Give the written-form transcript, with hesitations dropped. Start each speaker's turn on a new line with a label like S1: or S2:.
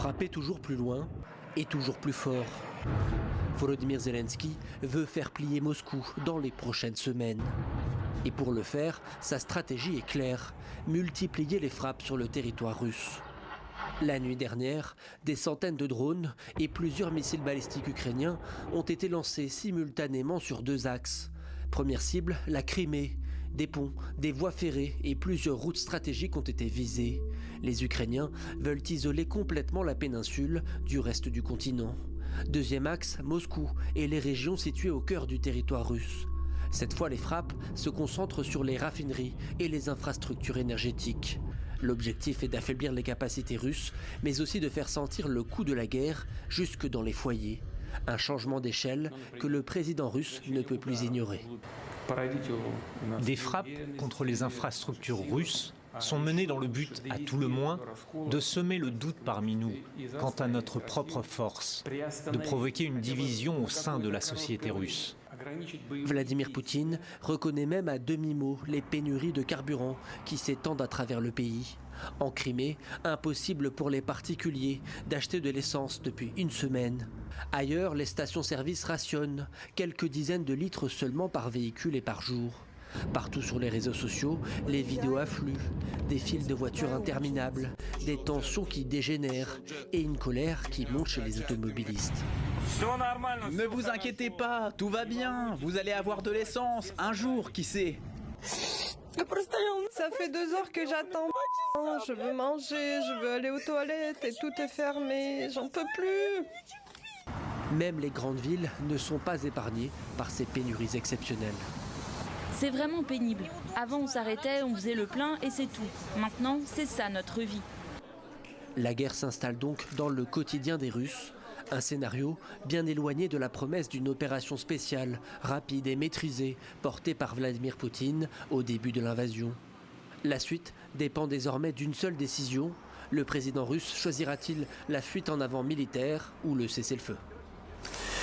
S1: Frapper toujours plus loin et toujours plus fort. Volodymyr Zelensky veut faire plier Moscou dans les prochaines semaines. Et pour le faire, sa stratégie est claire, multiplier les frappes sur le territoire russe. La nuit dernière, des centaines de drones et plusieurs missiles balistiques ukrainiens ont été lancés simultanément sur 2 axes. Première cible, la Crimée. Des ponts, des voies ferrées et plusieurs routes stratégiques ont été visées. Les Ukrainiens veulent isoler complètement la péninsule du reste du continent. Deuxième axe, Moscou et les régions situées au cœur du territoire russe. Cette fois, les frappes se concentrent sur les raffineries et les infrastructures énergétiques. L'objectif est d'affaiblir les capacités russes, mais aussi de faire sentir le coup de la guerre jusque dans les foyers. Un changement d'échelle que le président russe ne peut plus ignorer.
S2: Des frappes contre les infrastructures russes sont menées dans le but, à tout le moins, de semer le doute parmi nous quant à notre propre force, de provoquer une division au sein de la société russe.
S1: Vladimir Poutine reconnaît même à demi-mot les pénuries de carburant qui s'étendent à travers le pays. En Crimée, impossible pour les particuliers d'acheter de l'essence depuis une semaine. Ailleurs, les stations-service rationnent, quelques dizaines de litres seulement par véhicule et par jour. Partout sur les réseaux sociaux, les vidéos affluent, des files de voitures interminables, des tensions qui dégénèrent et une colère qui monte chez les automobilistes.
S3: Ne vous inquiétez pas, tout va bien, vous allez avoir de l'essence, un jour, qui sait.
S4: Ça fait 2 heures que j'attends. Je veux manger, je veux aller aux toilettes et tout est fermé, j'en peux plus.
S1: Même les grandes villes ne sont pas épargnées par ces pénuries exceptionnelles.
S5: C'est vraiment pénible. Avant, on s'arrêtait, on faisait le plein et c'est tout. Maintenant, c'est ça notre vie.
S1: La guerre s'installe donc dans le quotidien des Russes. Un scénario bien éloigné de la promesse d'une opération spéciale, rapide et maîtrisée, portée par Vladimir Poutine au début de l'invasion. La suite dépend désormais d'une seule décision. Le président russe choisira-t-il la fuite en avant militaire ou le cessez-le-feu ?